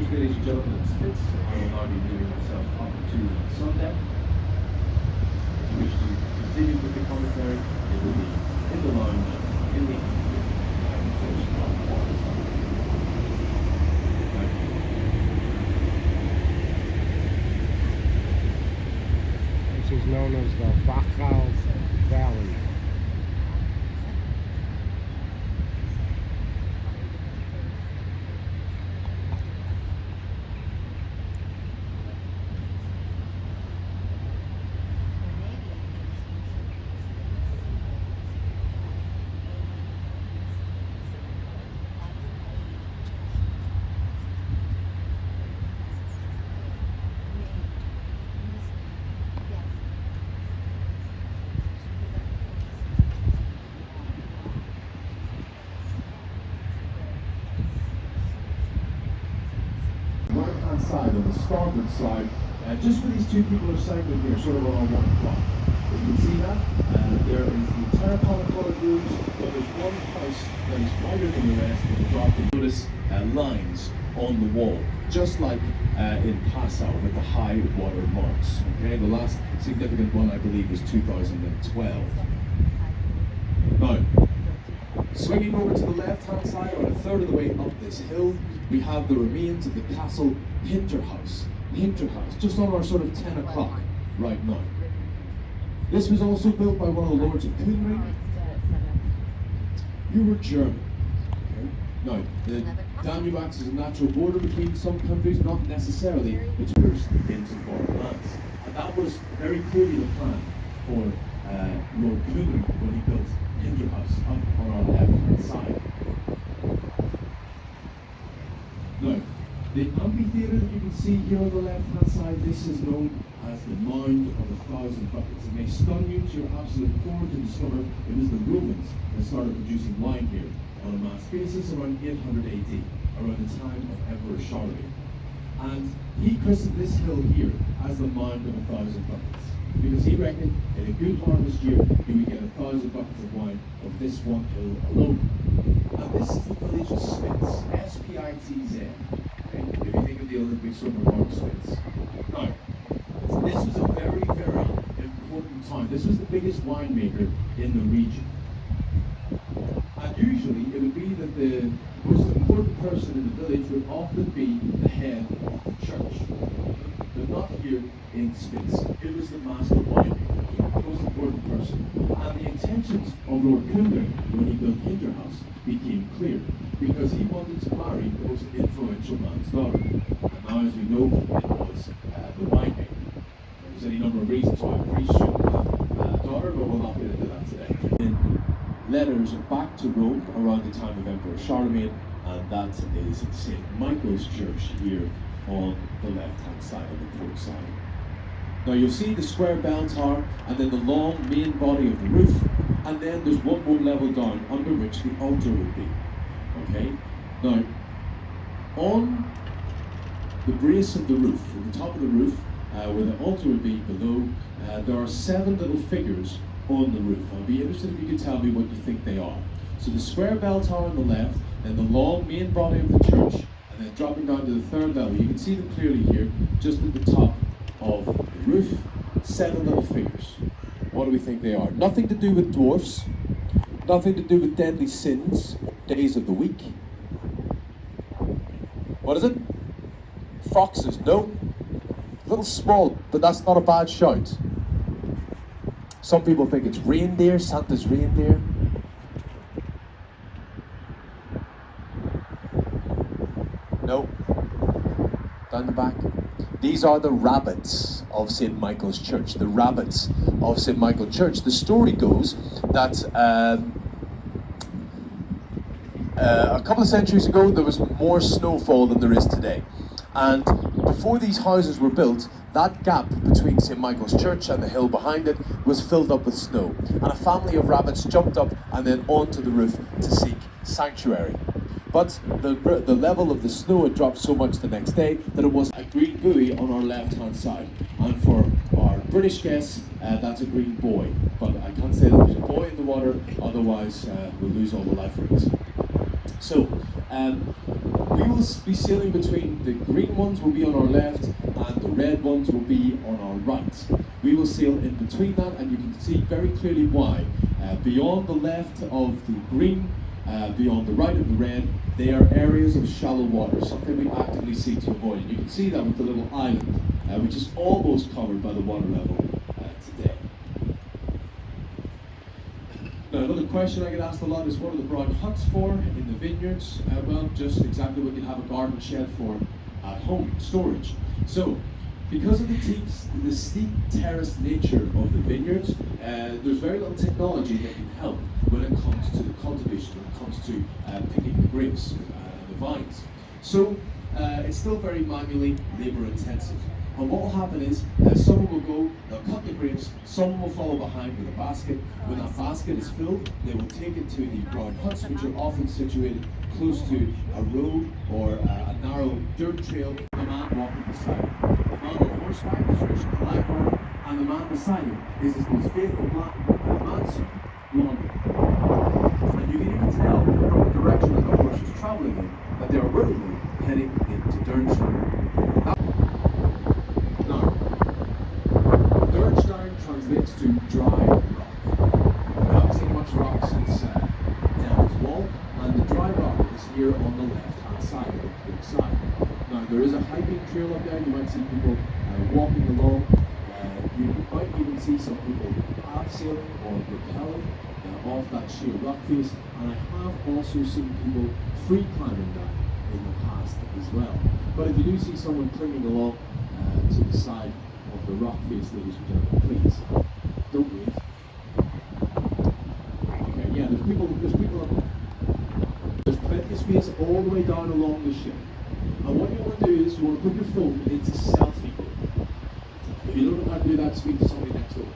Cheers, ladies and gentlemen, and Spitz. I will now be moving myself up to the sun deck. If you wish to continue with the commentary, it will be in the lounge, in the This is known as the Passau Valley. right-hand side, on the starboard side, just where these two people are cycling here, sort of around 1 o'clock. You can see that. There is the terracotta-coloured rooms, but there's one house that is wider than the rest, and drop and notice lines on the wall, just like in Passau with the high water marks. Okay, the last significant one, I believe, was 2012. Now, swinging over to the left-hand side, about a third of the way up this hill, we have the remains of the castle Hinterhaus, just on our sort of 10 o'clock right now. This was also built by one of the lords of Hungary. You were German. Okay? Now, the Danube acts as a natural border between some countries, not necessarily between into foreign lands. And that was very clearly the plan for Lord Hungary when he built Hinterhaus up on our left-hand side. Now, the amphitheatre that you can see here on the left-hand side, this is known as the Mound of the Thousand Buckets. It may stun you to your absolute core to discover it was the Romans that started producing wine here on a mass basis around 800 AD, around the time of Emperor Charlemagne. And he christened this hill here as the Mound of a Thousand Buckets, because he reckoned in a good harvest year you would get 1,000 buckets of wine from this one hill alone. And this is the village of Spitz, S-P-I-T-Z. Okay? If you think of the Olympic swimmer Mark Spitz. Now, this was a very, very important town. This was the biggest winemaker in the region. And usually it would be that the most important person in the village would often be the head of the church. But not here in Spitz. It was the master winemaker, the most important person. And the intentions of Lord Hungary when he built Hinterhaus became clear, because he wanted to marry the most influential man's daughter. And now, as we know, it was the winemaker. There's any number of reasons why a priest shouldn't have a daughter, but we'll not get into that today. In letters back to Rome around the time of Emperor Charlemagne, and that is St. Michael's Church here on the left-hand side of the port side. Now you'll see the square bell tower, and then the long main body of the roof, and then there's one more level down under which the altar would be. Okay? Now, on the brace of the roof, at the top of the roof, where the altar would be below, there are 7 little figures on the roof. I'd be interested if you could tell me what you think they are. So the square bell tower on the left, then the long main body of the church, and then dropping down to the 3rd level. You can see them clearly here, just at the top of the roof, 7 little figures. What do we think they are? Nothing to do with dwarfs, nothing to do with deadly sins, days of the week. What is it? Foxes? No. A little small, but that's not a bad shout. Some people think it's reindeer, Santa's reindeer. No. Down the back. These are the rabbits of St. Michael's Church. The rabbits of St. Michael's Church. The story goes that a couple of centuries ago there was more snowfall than there is today. And before these houses were built, that gap between St. Michael's Church and the hill behind it was filled up with snow. And a family of rabbits jumped up and then onto the roof to seek sanctuary. But the level of the snow had dropped so much the next day that it was a green buoy on our left-hand side. And for our British guests, that's a green buoy. But I can't say that there's a buoy in the water, otherwise we'll lose all the life rings. So, we will be sailing between the green ones will be on our left and the red ones will be on our right. We will sail in between that, and you can see very clearly why. Beyond the left of the green, beyond the right of the red, they are areas of shallow water, something we actively seek to avoid. And you can see that with the little island, which is almost covered by the water level today. Now, another question I get asked a lot is, what are the brown huts for in the vineyards? Well, just exactly what you have a garden shed for at home, storage. So, because of the steep terraced nature of the vineyards, there's very little technology that can help when it comes to the cultivation, when it comes to picking the grapes and the vines. So, it's still very manually labor intensive. And what will happen is, someone will go, they'll cut the grapes, someone will follow behind with a basket. When that basket is filled, they will take it to the brown huts, which are often situated close to a road or a narrow dirt trail. A man walking beside him. The man on horseback is Richard the Lighthorn, and the man beside him is his most faithful manservant, Blondie. And you can even tell from the direction that the horse is travelling in that they are rapidly heading into Dernstein. Dernstein translates to dry rock. We haven't seen much rock since Devil's Wall, and the dry rock is here on the left-hand side, of the port side. Now, there is a hiking trail up there. You might see people walking along. You might even see some people abseiling or rappelling off that sheer rock face, and I have also seen people free climbing that in the past as well. But if you do see someone clinging along to the side of the rock face, ladies and gentlemen, please don't move. Okay, yeah, there's people up there. There's plenty of space all the way down along the ship. And what you want to do is you want to put your phone into selfie mode. If you don't know how to do that, speak to somebody next door.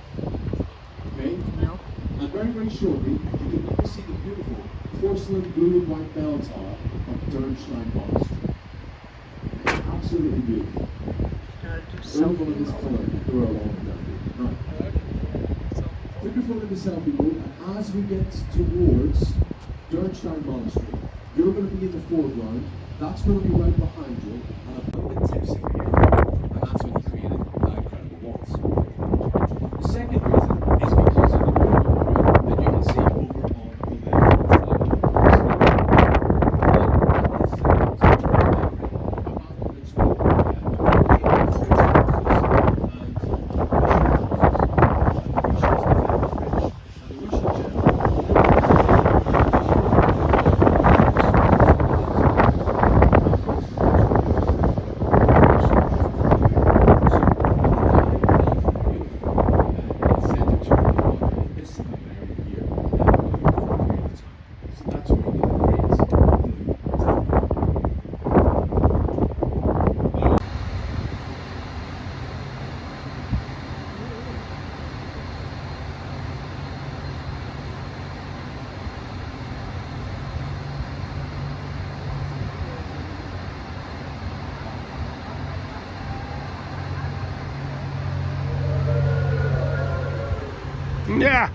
Okay? No. And very, very shortly, you can now see the beautiful porcelain blue and white bell tower of Dernstein Monastery. Absolutely beautiful. Everyone in this colour who are along with that. Right. Put your phone into selfie mode, and as we get towards Dernstein Monastery, you're going to be in the foreground, that's going to be right behind you, and a little bit tipsy. And that's when he created that incredible waltz. The second reason is because of the beautiful view that you can see over on the left-hand side of the Yeah.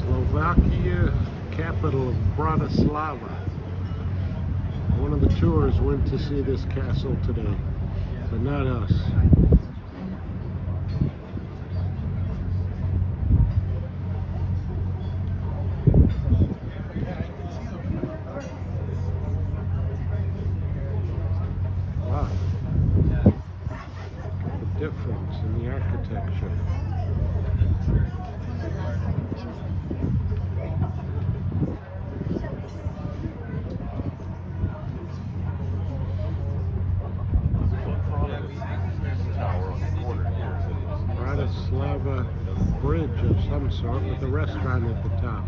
Slovakia, capital of Bratislava. One of the tours went to see this castle today, but not us. Wow. The difference in the architecture. Bratislava bridge of some sort with a restaurant at the top.